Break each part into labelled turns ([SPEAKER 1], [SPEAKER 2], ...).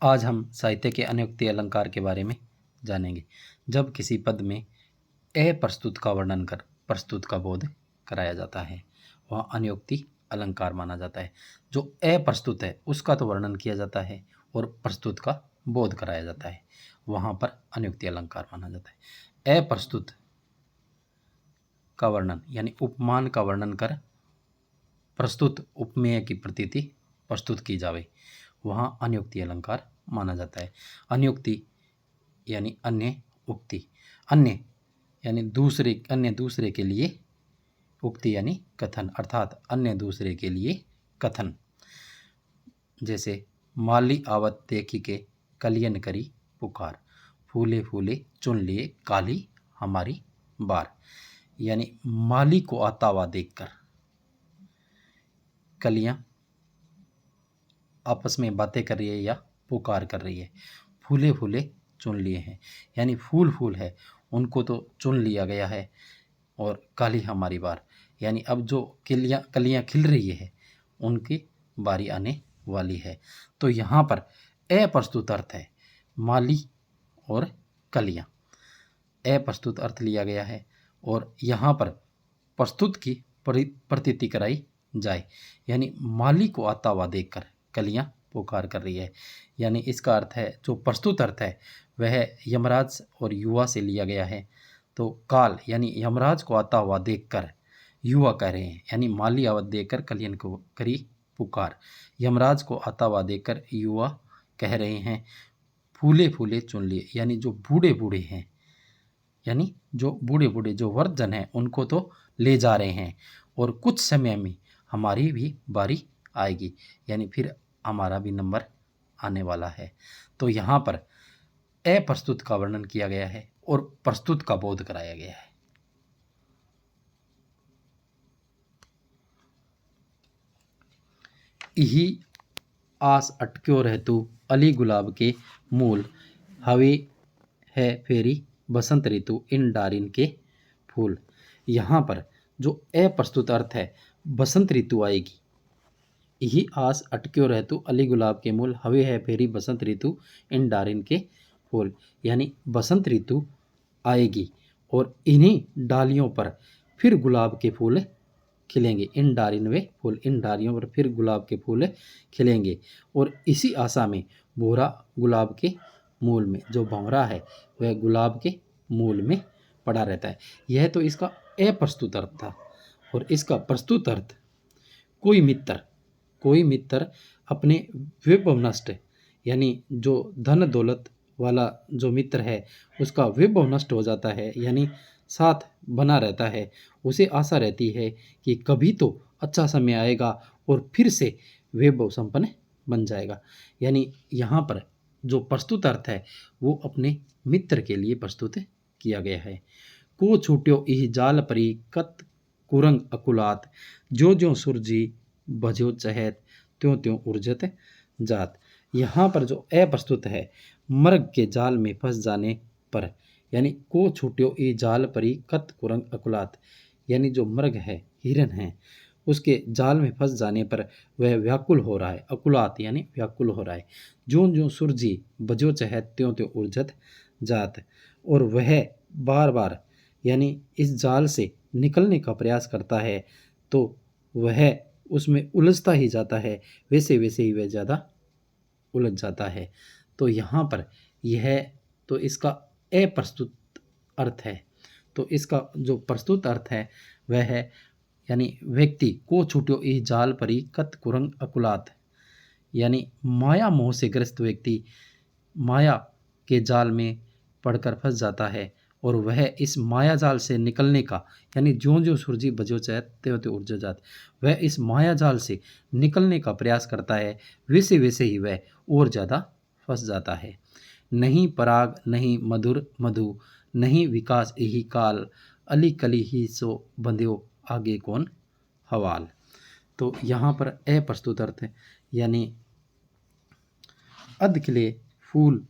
[SPEAKER 1] आज हम साहित्य के अनियुक्ति अलंकार के बारे में जानेंगे। जब किसी पद में अप्रस्तुत का वर्णन कर प्रस्तुत का बोध कराया जाता है वह अनियुक्ति अलंकार माना जाता है। जो अप्रस्तुत है उसका तो वर्णन किया जाता है और प्रस्तुत का बोध कराया जाता है, वहाँ पर अनियुक्ति अलंकार माना जाता है। अप्रस्तुत का वर्णन यानी उपमान का वर्णन कर प्रस्तुत उपमेय की प्रतीति प्रस्तुत की जावे, वहाँ अनियुक्ति अलंकार माना जाता है। अनियुक्ति यानी अन्य, उक्ति अन्य यानी दूसरे के लिए, उक्ति यानी कथन, अर्थात अन्य दूसरे के लिए कथन। जैसे माली आवत देखी के कलियन करी पुकार, फूले फूले चुन लिए काली हमारी बार। यानी माली को आता हुआ देखकर कलियां आपस में बातें कर रही है या पुकार कर रही है। फूले फूले चुन लिए हैं यानी फूल फूल है उनको तो चुन लिया गया है, और काली हमारी बार यानी अब जो कलियां खिल रही है उनकी बारी आने वाली है। तो यहाँ पर अप्रस्तुत अर्थ है माली और कलियां, अप्रस्तुत अर्थ लिया गया है और यहाँ पर प्रस्तुत की प्रतीति कराई जाए, यानी माली को आता हुआ देखकर कलियां पुकार कर रही है। यानी इसका अर्थ है, जो प्रस्तुत अर्थ है वह यमराज और युवा से लिया गया है। तो काल यानी यमराज को आता हुआ देखकर युवा कह रहे हैं, यानी माली आवत देखकर कलियन को करी पुकार, यमराज को आता हुआ देखकर युवा कह रहे हैं फूले फूले चुन लिए, यानी जो बूढ़े बूढ़े हैं, यानी जो बूढ़े बूढ़े जो वृद्धजन हैं उनको तो ले जा रहे हैं और कुछ समय में हमारी भी बारी आएगी, यानी फिर हमारा भी नंबर आने वाला है। तो यहाँ पर अप्रस्तुत का वर्णन किया गया है और प्रस्तुत का बोध कराया गया है। यही आस अटक्यो रहतु अली गुलाब के मूल, हवे है फेरी बसंत ऋतु इन डारिन के फूल। यहाँ पर जो अप्रस्तुत अर्थ है बसंत ऋतु आएगी, यही आस अटक्यो रहतु अली गुलाब के मूल, हवे है फेरी बसंत ऋतु इन डारिन के फूल। यानी बसंत ऋतु आएगी और इन्हीं डालियों पर फिर गुलाब के फूल खिलेंगे, इन डारिन वे फूल, इन डारियों पर फिर गुलाब के फूल खिलेंगे। और इसी आशा में भौरा गुलाब के मूल में, जो भंवरा है वह गुलाब के मूल में पड़ा रहता है। यह तो इसका अप्रस्तुत अर्थ था। और इसका प्रस्तुत अर्थ, कोई मित्र अपने वैभव नष्ट, यानी जो धन दौलत वाला जो मित्र है उसका वैभव नष्ट हो जाता है, यानी साथ बना रहता है, उसे आशा रहती है कि कभी तो अच्छा समय आएगा और फिर से वैभव संपन्न बन जाएगा। यानी यहाँ पर जो प्रस्तुत अर्थ है वो अपने मित्र के लिए प्रस्तुत किया गया है। को छूट्यो इह जाल परी कत कुरंग अकुलात, जो जो सुरजी बजो चहत त्यों त्यों उर्जत जात। यहाँ पर जो अप्रस्तुत है मर्ग के जाल में फंस जाने पर, यानी को छूट्यो इह जाल परी कत कुरंग अकुलात, यानी जो मर्ग है हिरन है उसके जाल में फंस जाने पर वह व्याकुल हो रहा है, अकुलात यानी व्याकुल हो रहा है। ज्यों ज्यों सुरजी बजो चहत त्यों त्यों उर्जत जात, और वह बार बार यानी इस जाल से निकलने का प्रयास करता है तो वह उसमें उलझता ही जाता है, वैसे वैसे ही वह ज़्यादा उलझ जाता है। तो यहाँ पर यह तो इसका अप्रस्तुत अर्थ है। तो इसका जो प्रस्तुत अर्थ है वह है, यानी व्यक्ति को छूट्यो इह जाल परी कत कुरंग अकुलात, यानी माया मोह से ग्रस्त व्यक्ति माया के जाल में पड़कर फंस जाता है और वह इस माया जाल से निकलने का, यानी ज्यों ज्यों सुरजी बजो चहत त्यों त्यों उर्ज जात, वह इस माया जाल से निकलने का प्रयास करता है, वैसे वैसे ही वह और ज़्यादा फंस जाता है। नहीं पराग नहीं मधुर मधु, नहीं विकास यही काल, अली कली ही सो बंध्यो आगे कौन हवाल। तो यहाँ पर अप्रस्तुत अर्थ है, यानी अध खिले फूल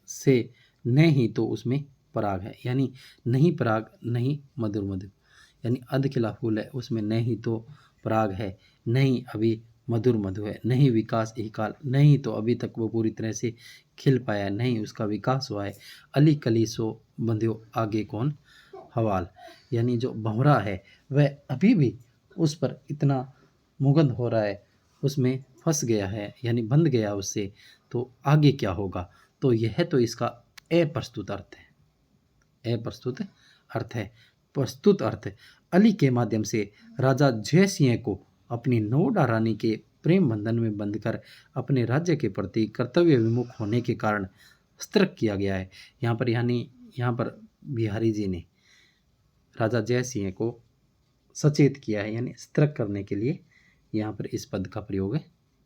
[SPEAKER 1] से नहीं तो उसमें पराग है, यानी नहीं पराग नहीं मधुर मधु, यानी अध खिला फूल है उसमें नहीं तो पराग है, नहीं अभी मधुर मधु है, नहीं विकास ही काल, नहीं तो अभी तक वो पूरी तरह से खिल पाया, नहीं उसका विकास हुआ है। अली कली सो बंध्यो आगे कौन हवाल, यानी जो भंवरा है वह अभी भी उस पर इतना मुग्ध हो रहा है, उसमें फंस गया है, यानी बंध गया उससे, तो आगे क्या होगा। तो यह तो इसका अप्रस्तुत अर्थ है, अप्रस्तुत अर्थ है। प्रस्तुत अर्थ, अली के माध्यम से राजा जय सिंह को अपनी नोडा रानी के प्रेम बंधन में बंधकर अपने राज्य के प्रति कर्तव्य विमुख होने के कारण सतर्क किया गया है। यहाँ पर बिहारी जी ने राजा जय सिंह को सचेत किया है, यानी सतर्क करने के लिए यहाँ पर इस पद का प्रयोग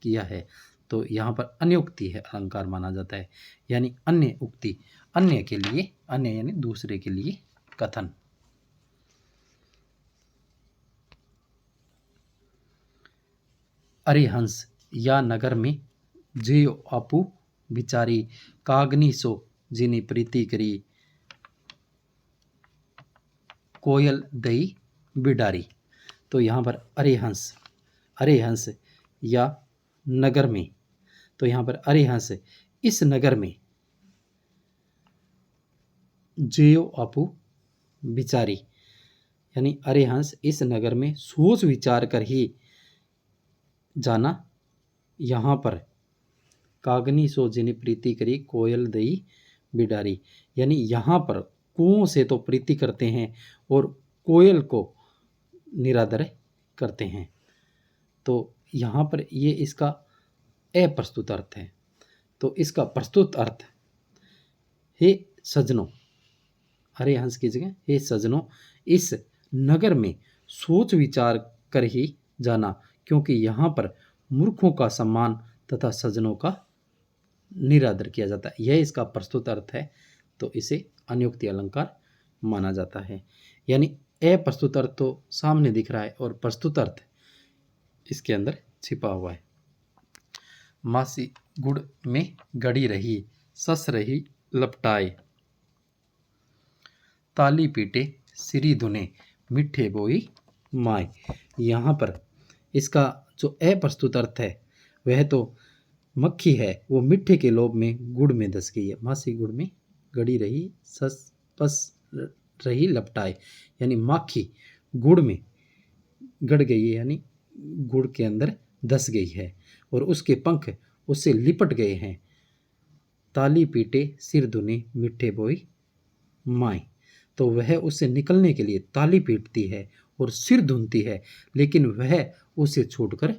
[SPEAKER 1] किया है। तो यहाँ पर अन्योक्ति है अलंकार माना जाता है, यानी अन्य उक्ति, अन्य के लिए, अन्य यानी दूसरे के लिए कथन। अरिहंस या नगर में जियो आपू बिचारी, कागनी सो जिनी प्रीति करी, कोयल दई बिडारी। तो यहाँ पर अरिहंस, अरिहंस या नगर में, तो यहाँ पर अरिहंस इस नगर में, जियो आपू बिचारी, यानी अरिहंस इस नगर में सोच विचार कर ही जाना। यहाँ पर कागनी सो जिनी प्रीति करी, कोयल दई बिडारी, यानी यहाँ पर कुओं से तो प्रीति करते हैं और कोयल को निरादर करते हैं। तो यहाँ पर ये इसका अप्रस्तुत अर्थ है। तो इसका प्रस्तुत अर्थ, हे सजनों, अरिहंस की जगह हे सजनों, इस नगर में सोच विचार कर ही जाना, क्योंकि यहाँ पर मूर्खों का सम्मान तथा सज्जनों का निरादर किया जाता है। यह इसका प्रस्तुत अर्थ है। तो इसे अन्योक्ति अलंकार माना जाता है। यानी अप्रस्तुत अर्थ तो सामने दिख रहा है और प्रस्तुत अर्थ इसके अंदर छिपा हुआ है। मासी गुड़ में गड़ी रही, सस रही लपटाए, ताली पीटे सिरी धुने, मिठे बोई माय। यहाँ पर इसका जो अप्रस्तुत अर्थ है वह तो मक्खी है, वो मिठे के लोभ में गुड़ में धस गई है। मासी गुड़ में गड़ी रही, सस पस रही लपटाए, यानी माखी गुड़ में गड़ गई है, यानी गुड़ के अंदर धस गई है और उसके पंख उससे लिपट गए हैं। ताली पीटे सिर धुने, मिठे बोई माय, तो वह उससे निकलने के लिए ताली पीटती है और सिर धुनती है, लेकिन वह उसे छोड़कर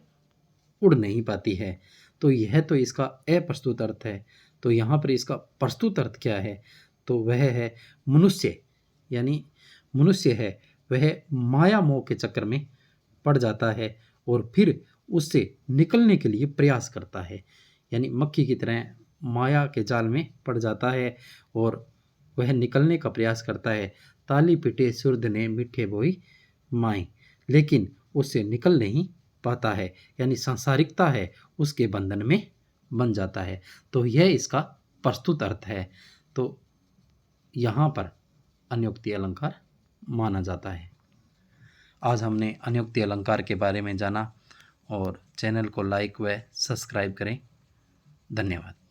[SPEAKER 1] उड़ नहीं पाती है। तो यह तो इसका अप्रस्तुत अर्थ है। तो यहाँ पर इसका प्रस्तुत अर्थ क्या है, तो वह है मनुष्य, यानी मनुष्य है वह माया मोह के चक्कर में पड़ जाता है और फिर उससे निकलने के लिए प्रयास करता है, यानी मक्खी की तरह माया के जाल में पड़ जाता है और वह निकलने का प्रयास करता है। ताली पिटे सुर्द ने मिठे बोई माई, लेकिन उससे निकल नहीं पाता है, यानी सांसारिकता है उसके बंधन में बन जाता है। तो यह इसका प्रस्तुत अर्थ है। तो यहाँ पर अन्योक्ति अलंकार माना जाता है। आज हमने अन्योक्ति अलंकार के बारे में जाना और चैनल को लाइक व सब्सक्राइब करें। धन्यवाद।